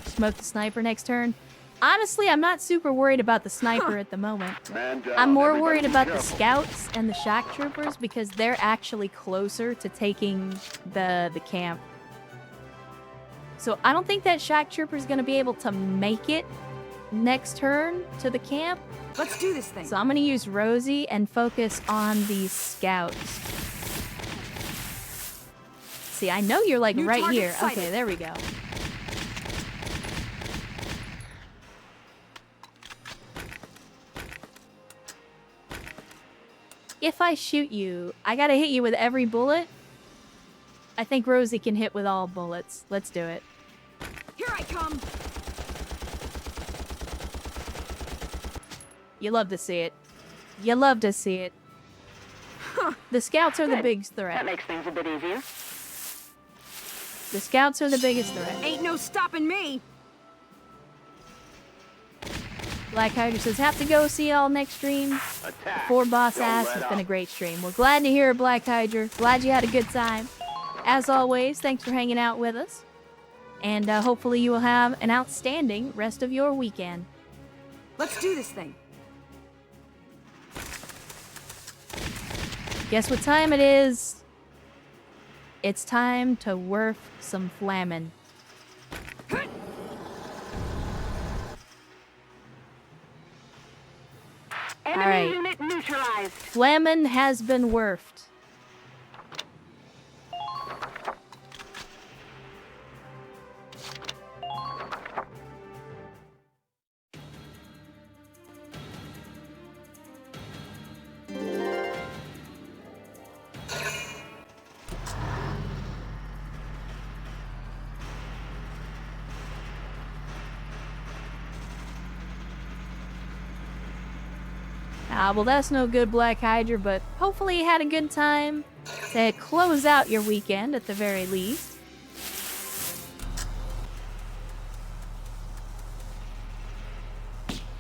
Smoke the sniper next turn. Honestly, I'm not super worried about the sniper at the moment. I'm more worried about the scouts and the shock troopers because they're actually closer to taking the camp. So I don't think that shock trooper is going to be able to make it next turn to the camp. Let's do this thing. So I'm going to use Rosie and focus on these scouts. See, I know you're like New right target here. sighted. Okay, there we go. If I shoot you, I gotta hit you with every bullet. I think Rosie can hit with all bullets. Let's do it. Here I come. You love to see it. You love to see it. The scouts are the big threat. That makes things a bit easier. The scouts are the biggest threat. Ain't no stopping me. Black Hydra says, have to go see y'all next stream. Before Boss Ass, it's been a great stream. We're glad to hear it, Black Hydra. Glad you had a good time. As always, thanks for hanging out with us. And hopefully you will have an outstanding rest of your weekend. Let's do this thing. Guess what time it is? It's time to worf some flamin'. Enemy unit neutralized. Flamin' has been worfed. Well, that's no good, Black Hydra, but hopefully you had a good time to close out your weekend at the very least.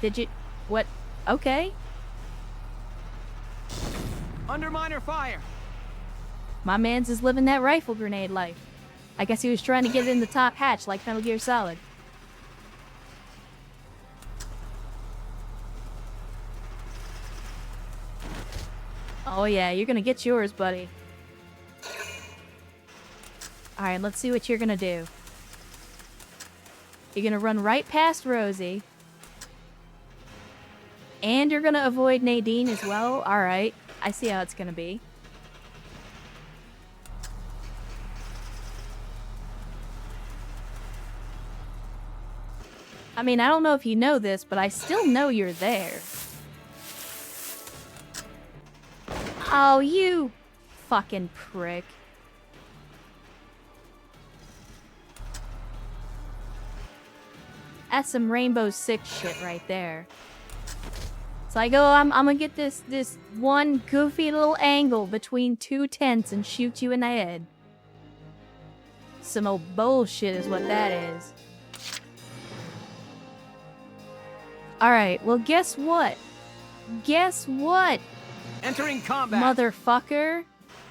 Did you... what? Okay. Under miner fire. My man's is living that rifle grenade life. I guess he was trying to get it in the top hatch like Metal Gear Solid. Oh yeah, you're gonna get yours, buddy. Alright, let's see what you're gonna do. You're gonna run right past Rosie. And you're gonna avoid Nadine as well? Alright, I see how it's gonna be. I mean, I don't know if you know this, but I still know you're there. Oh, you fucking prick. That's some Rainbow Six shit right there. It's like, oh, I'm gonna get this one goofy little angle between two tents and shoot you in the head. Some old bullshit is what that is. Alright, well guess what? Guess what? Entering combat. Motherfucker.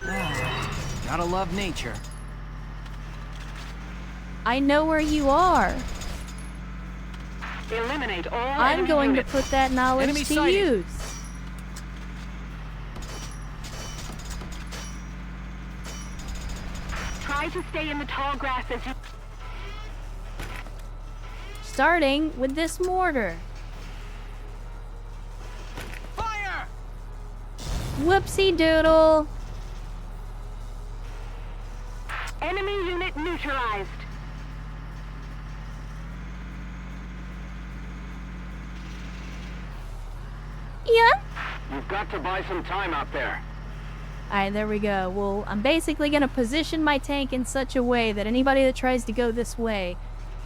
Gotta love nature. I know where you are. Eliminate all I'm enemy going units. to put that knowledge Enemy to sighted. use. Try to stay in the tall grass as you... Starting with this mortar. Fire! Whoopsie doodle. Enemy unit neutralized. Yeah. You've got to buy some time out there. Alright, there we go. Well, I'm basically gonna position my tank in such a way that anybody that tries to go this way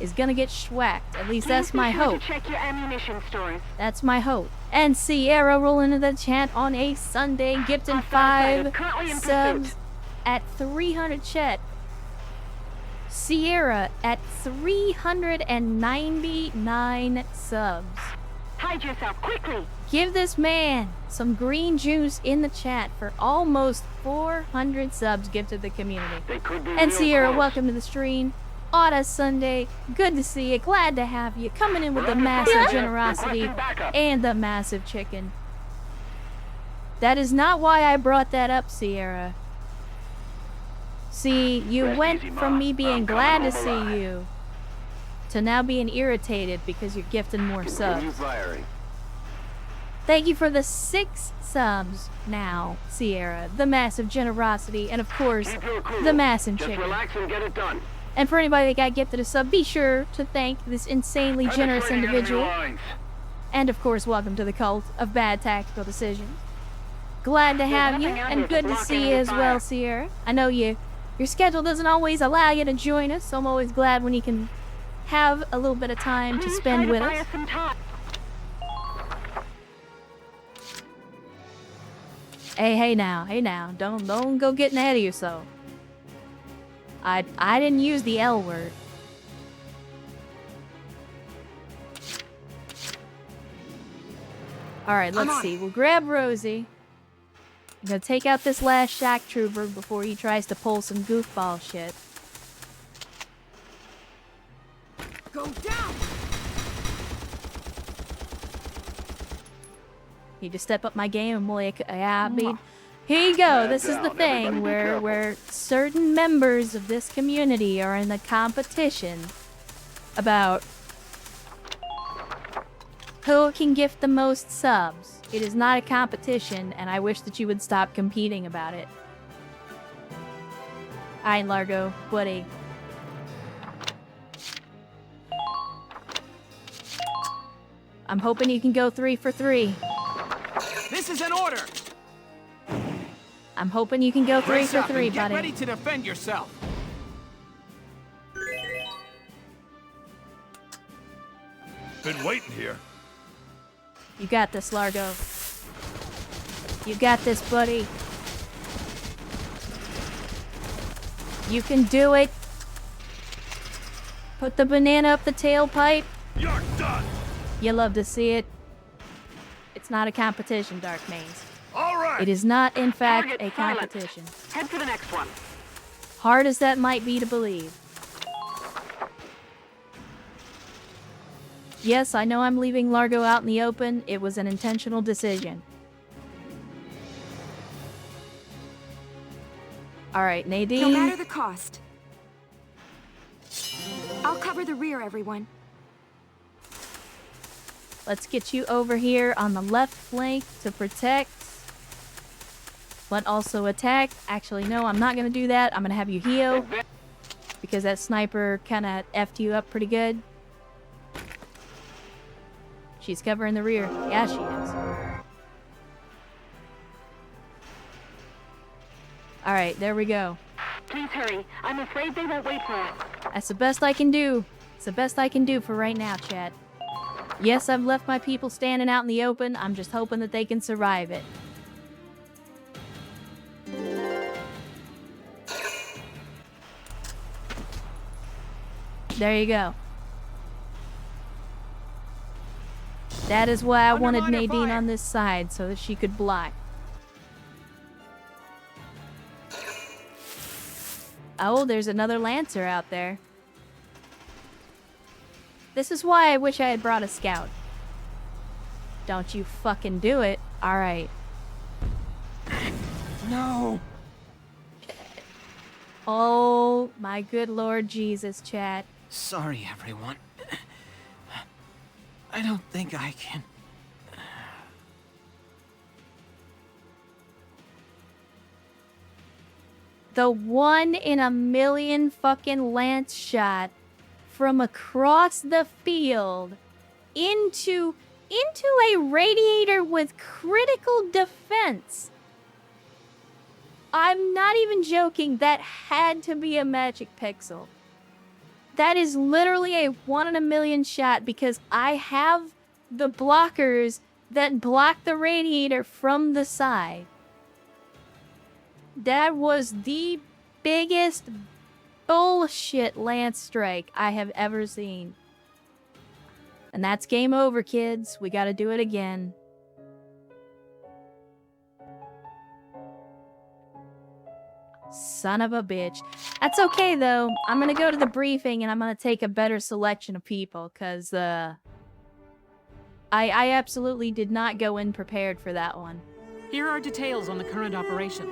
is gonna get schwacked. At least that's Please be my sure hope. to check your ammunition stores. That's my hope. And Sierra rolling into the chat on a Sunday, gifting Hostile 5 currently in subs pursuit. at 300 chat. Sierra at 399 subs. Hide yourself quickly. Give this man some green juice in the chat for almost 400 subs gifted the community. They could be And real Sierra, close. welcome to the stream. Otta Sunday, good to see you. Glad to have you. Coming in with the We're under massive fire. generosity Requesting backup. and the massive chicken. That is not why I brought that up, Sierra. See, you Rest went easy, from Ma. me being I'm glad to coming see home alive. you to now being irritated because you're gifting more Continue subs. firing. Thank you for the 6 subs now, Sierra. The massive generosity, and of course, Keep your cool. the massive Just chicken. relax and get it done. And for anybody that got gifted a sub, be sure to thank this insanely generous Penetrating enemy individual. lines. And of course, welcome to the cult of bad tactical decisions. Glad to have you, nothing out and here to good to block see you enemy as fire. well, Sierra. I know your schedule doesn't always allow you to join us, so I'm always glad when you can have a little bit of time to Please spend try with to buy us. some time. Hey now, don't go getting ahead of yourself. I didn't use the L word. Alright, let's see. We'll grab Rosie. I'm gonna take out this last shock trooper before he tries to pull some goofball shit. Go down! You just step up my game and more here you go. This is the down. thing Everybody be where careful. certain members of this community are in the competition about who can gift the most subs. It is not a competition, and I wish that you would stop competing about it. Alright, Largo, buddy. I'm hoping you can go 3 for 3. This is an order. I'm hoping you can go 3 Brace for up 3, and get buddy. ready to defend yourself. Been waiting here. You got this, Largo. You got this, buddy. You can do it. Put the banana up the tailpipe. You're done. You love to see it. It's not a competition, Dark Maze. All right. It is not, in fact, Target a silent. competition. Head for the next one. Hard as that might be to believe. Yes, I know I'm leaving Largo out in the open. It was an intentional decision. Alright, No Nadine. matter the cost. I'll cover the rear, everyone. Let's get you over here on the left flank to protect, but also attack. Actually, no, I'm not going to do that. I'm going to have you heal, because that sniper kind of effed you up pretty good. She's covering the rear. Yeah, she is. Alright, there we go. Please hurry. I'm afraid they won't wait for us. That's the best I can do. It's the best I can do for right now, chat. Yes, I've left my people standing out in the open. I'm just hoping that they can survive it. There you go. That is why I wanted Nadine on this side, so that she could block. Oh, there's another Lancer out there. This is why I wish I had brought a scout. Don't you fucking do it. Alright. No! Oh, my good Lord Jesus, chat. Sorry, everyone. I don't think I can. The 1 in a million fucking lance shot from across the field into a radiator with critical defense. I'm not even joking. That had to be a magic pixel. That is literally a 1 in a million shot because I have the blockers that block the radiator from the side. That was the biggest bullshit lance strike I have ever seen. And that's game over, kids. We gotta do it again. Son of a bitch. That's okay, though. I'm gonna go to the briefing and I'm gonna take a better selection of people, because, I absolutely did not go in prepared for that one. Here are details on the current operation.